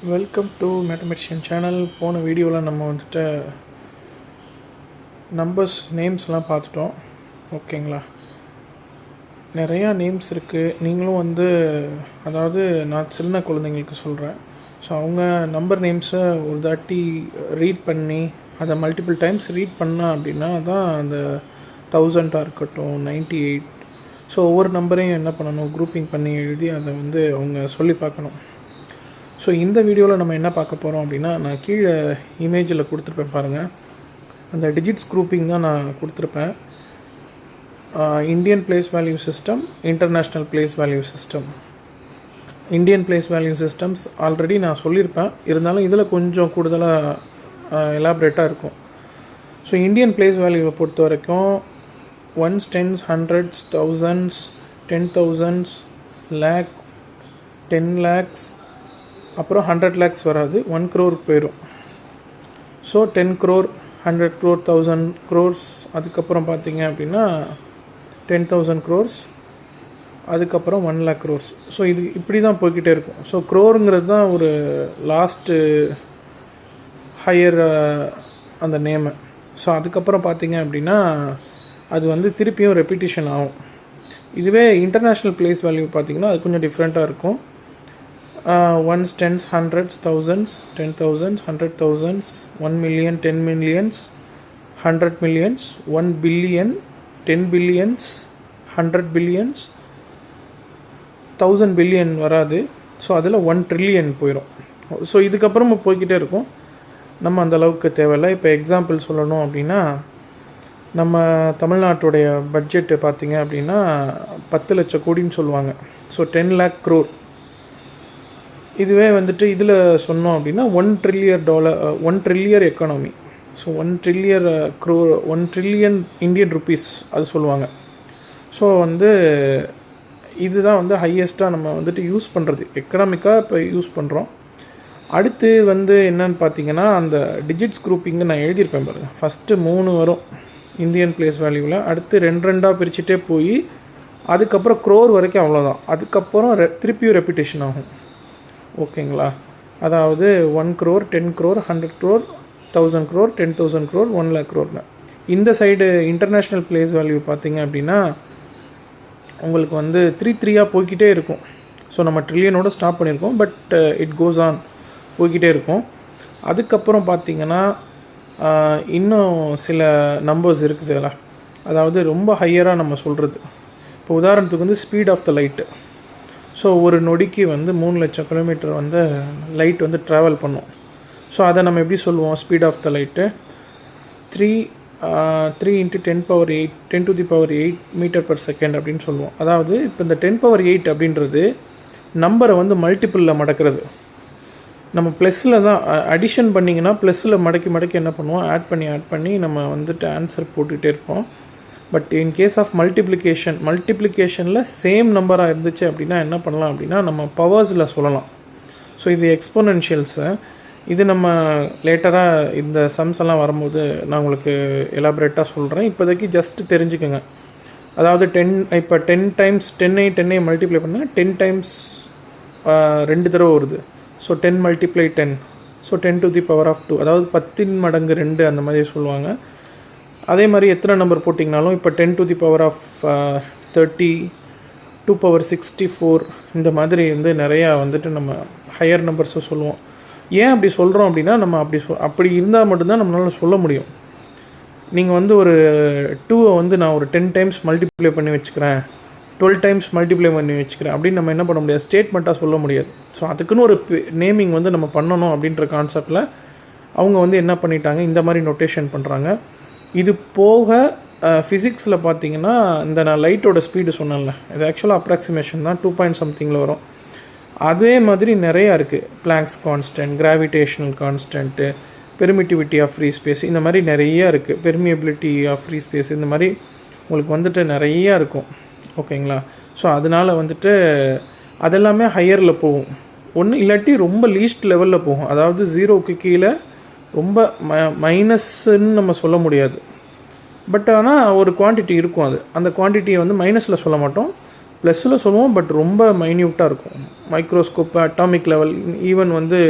Welcome to mathematician channel. போன வீடியோவில் நம்ம வந்துட்டு நம்பர்ஸ் நேம்ஸ்லாம் பார்த்துட்டோம். ஓகேங்களா, நிறையா நேம்ஸ் இருக்குது. நீங்களும் அதாவது நான் சின்ன குழந்தைங்களுக்கு சொல்கிறேன். ஸோ அவங்க நம்பர் நேம்ஸை ஒரு தாட்டி ரீட் பண்ணி அதை மல்டிபிள் டைம்ஸ் ரீட் பண்ணால் அப்படின்னா தான் அந்த 1000 இருக்கட்டும் 98. ஸோ ஒவ்வொரு நம்பரையும் என்ன பண்ணணும், குரூப்பிங் பண்ணி எழுதி அதை அவங்க சொல்லி பார்க்கணும். ஸோ இந்த வீடியோவில் நம்ம என்ன பார்க்க போகிறோம் அப்படின்னா, நான் கீழே இமேஜில் கொடுத்துருப்பேன் பாருங்கள். அந்த டிஜிட்ஸ் குரூப்பிங் தான் நான் கொடுத்துருப்பேன். Indian place value system, international place value system. Indian place value systems already நான் சொல்லியிருப்பேன், இருந்தாலும் இதில் கொஞ்சம் கூடுதலாக எலாபரேட்டாக இருக்கும். ஸோ இந்தியன் பிளேஸ் வேல்யூவை பொறுத்த வரைக்கும் 1s, 10s, 100s, 1000s, 10,000s, lakh, 10 lakhs, அப்புறம் 100 lakhs வராது, 1 crore போயிடும். ஸோ 10 crore, 100 crore, 1000 crores, அதுக்கப்புறம் பார்த்தீங்க அப்படின்னா 10,000 crores, அதுக்கப்புறம் 1 lakh crores. ஸோ இது இப்படி தான் போய்கிட்டே இருக்கும். ஸோ க்ரோருங்கிறது தான் ஒரு லாஸ்ட்டு ஹையர் அந்த நேமு. ஸோ அதுக்கப்புறம் பார்த்தீங்க அப்படின்னா அது திருப்பியும் ரெப்பிட்டிஷன் ஆகும். இதுவே இன்டர்நேஷ்னல் பிளேஸ் வேல்யூ பார்த்திங்கன்னா அது கொஞ்சம் டிஃப்ரெண்ட்டாக இருக்கும். 1s, 10s, 100s, 1000s, 10,000s, 100,000s, 1 million, 10 millions, 100 millions, 1 billion, 10 billions, 100 billions, 1000 billion வராது. ஸோ அதில் 1 trillion போயிடும். ஸோ இதுக்கப்புறமா போய்கிட்டே இருக்கும். நம்ம அந்த அளவுக்கு தேவையில்லை. இப்போ எக்ஸாம்பிள் சொல்லணும் அப்படின்னா, நம்ம தமிழ்நாட்டுடைய பட்ஜெட்டு பார்த்திங்க அப்படின்னா 10 லட்சம் கோடின்னு சொல்லுவாங்க. So 10 lakh crore. இதுவே இதில் சொன்னோம் அப்படின்னா $1 trillion, $1 trillion economy. So 1 trillion crore, 1 trillion Indian rupees அது சொல்லுவாங்க. ஸோ இதுதான் ஹையஸ்ட்டாக நம்ம யூஸ் பண்ணுறது, எக்கனாமிக்காக இப்போ யூஸ் பண்ணுறோம். அடுத்து என்னன்னு பார்த்தீங்கன்னா, அந்த டிஜிட்ஸ் குரூப்பிங்கு நான் எழுதியிருப்பேன் பாருங்கள். ஃபஸ்ட்டு 3 வரும் இந்தியன் பிளேஸ் வேல்யூவில், அடுத்து 2 பிரிச்சுட்டே போய் அதுக்கப்புறம் க்ரோர் வரைக்கும் அவ்வளோதான். அதுக்கப்புறம் திருப்பியும் ரெப்பிட்டேஷன் ஆகும். ஓகேங்களா, அதாவது 1 crore, 10 crore, 100 crore, 1000 crore, 10,000 crore, 1 lakh crore. இந்த சைடு இன்டர்நேஷ்னல் பிளேஸ் வேல்யூ பார்த்திங்க அப்படின்னா உங்களுக்கு 3 போய்கிட்டே இருக்கும். ஸோ நம்ம ட்ரில்லியனோட ஸ்டாப் பண்ணியிருக்கோம், பட் இட் கோஸ் ஆன் போய்கிட்டே இருக்கும். அதுக்கப்புறம் பார்த்திங்கன்னா இன்னும் சில நம்பர்ஸ் இருக்குதுல்ல, அதாவது ரொம்ப ஹையராக நம்ம சொல்கிறது. இப்போ உதாரணத்துக்கு speed of the light. So ஒரு நொடிக்கு 3 லட்சம் கிலோமீட்டர் லைட் ட்ராவல் பண்ணும். ஸோ அதை நம்ம எப்படி சொல்லுவோம், speed of the light 3 × 10 to the power 8 metre per second அப்படின்னு சொல்லுவோம். அதாவது இப்போ இந்த 10^8 அப்படின்றது நம்பரை மல்டிப்பிளில் மடக்கிறது. நம்ம ப்ளஸில் தான் அடிஷன் பண்ணிங்கன்னா ப்ளஸில் மடக்கி என்ன பண்ணுவோம், ஆட் பண்ணி நம்ம ஆன்சர் போட்டுக்கிட்டே இருப்போம். பட் இன் கேஸ் ஆஃப் மல்டிப்ளிகேஷனில் சேம் நம்பராக இருந்துச்சு அப்படின்னா என்ன பண்ணலாம் அப்படின்னா, நம்ம பவர்ஸில் சொல்லலாம். ஸோ இது எக்ஸ்போனென்ஷியல்ஸு. இது நம்ம லேட்டராக இந்த சம்ஸ் எல்லாம் வரும்போது நான் உங்களுக்கு எலாபரேட்டாக சொல்கிறேன். இப்போதைக்கு ஜஸ்ட் தெரிஞ்சுக்கோங்க. அதாவது இப்போ 10 times 10 மல்டிப்ளை பண்ணால் 10 times 2 தடவை வருது. So 10 × 10, so 10 to the power of 2, அதாவது 10 மடங்கு 2 அந்த மாதிரி சொல்லுவாங்க. அதே மாதிரி எத்தனை நம்பர் போட்டிங்கனாலும், இப்போ 10 to the power of 30, 2 power 64, இந்த மாதிரி நிறையா நம்ம ஹையர் நம்பர்ஸை சொல்லுவோம். ஏன் அப்படி சொல்கிறோம் அப்படின்னா, நம்ம அப்படி இருந்தால் மட்டும்தான் நம்மளால் சொல்ல முடியும். நீங்கள் ஒரு 2 நான் ஒரு 10 times மல்டிப்ளை பண்ணி வச்சுக்கிறேன், 12 times மல்டிப்ளை பண்ணி வச்சுக்கிறேன் அப்படின்னு நம்ம என்ன பண்ண முடியாது, ஸ்டேட்மெண்ட்டாக சொல்ல முடியாது. ஸோ அதுக்குன்னு ஒரு நேமிங் நம்ம பண்ணணும் அப்படின்ற கான்செப்டில் அவங்க என்ன பண்ணிட்டாங்க, இந்த மாதிரி நொட்டேஷன் பண்ணுறாங்க. இது போக ஃபிசிக்ஸில் பார்த்தீங்கன்னா, இந்த நான் லைட்டோட ஸ்பீடு சொன்னேன்ல, இது ஆக்சுவலாக அப்ராக்சிமேஷன் தான், 2 point something வரும். அதே மாதிரி நிறையா இருக்குது. Planck's constant, gravitational constant, permittivity of free space, இந்த மாதிரி நிறையா இருக்குது. பெர்மியபிலிட்டி ஆஃப் ஃப்ரீ ஸ்பேஸ், இந்த மாதிரி உங்களுக்கு நிறையா இருக்கும். ஓகேங்களா, ஸோ அதனால் அதெல்லாமே ஹையரில் போகும். ஒன்று இல்லாட்டி ரொம்ப லீஸ்ட் லெவலில் போகும். அதாவது 0க்கு கீழே ரொம்ப மைனஸ்ன்னு நம்ம சொல்ல முடியாது. பட் ஆனால் ஒரு குவான்டிட்டி இருக்கும். அந்த குவான்டிட்டியை மைனஸில் சொல்ல மாட்டோம், ப்ளஸில் சொல்லுவோம், பட் ரொம்ப மைன்யூட்டாக இருக்கும். மைக்ரோஸ்கோப், அட்டாமிக் லெவல், ஈவன் வந்து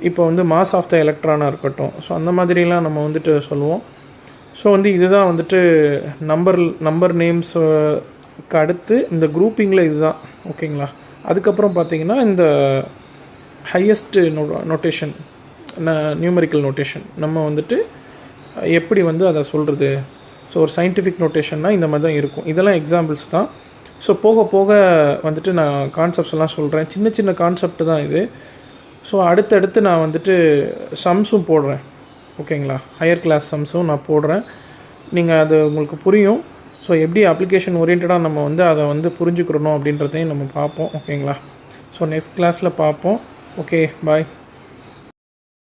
இப்போ வந்து மாஸ் ஆஃப் த எலக்ட்ரானாக இருக்கட்டும். ஸோ அந்த மாதிரிலாம் நம்ம வந்துட்டு சொல்லுவோம். ஸோ வந்து இதுதான் வந்துட்டு நம்பர் நேம்ஸுக்கு அடுத்து இந்த குரூப்பிங்கில் இதுதான். ஓகேங்களா. அதுக்கப்புறம் பார்த்திங்கன்னா இந்த ஹையஸ்ட்டு நோட்டேஷன், நியூமரிக்கல் நோட்டேஷன் நம்ம வந்துட்டு எப்படி வந்து அதை சொல்கிறது. ஸோ ஒரு சயின்டிஃபிக் நோட்டேஷன்னா இந்த மாதிரி தான் இருக்கும். இதெல்லாம் எக்ஸாம்பிள்ஸ் தான். ஸோ போக போக வந்துட்டு நான் கான்செப்ட்ஸ் எல்லாம் சொல்கிறேன். சின்ன சின்ன கான்செப்ட் தான் இது. ஸோ அடுத்தடுத்து நான் வந்துட்டு சம்ஸும் போடுறேன். ஓகேங்களா. ஹையர் கிளாஸ் சம்ஸும் நான் போடுறேன். நீங்கள் அது உங்களுக்கு புரியும். ஸோ எப்படி அப்ளிகேஷன் ஓரியன்டாக நம்ம வந்து அதை வந்து புரிஞ்சுக்கிறணும் அப்படின்றதையும் நம்ம பார்ப்போம். ஓகேங்களா. ஸோ நெக்ஸ்ட் கிளாஸில் பார்ப்போம். ஓகே, பாய்.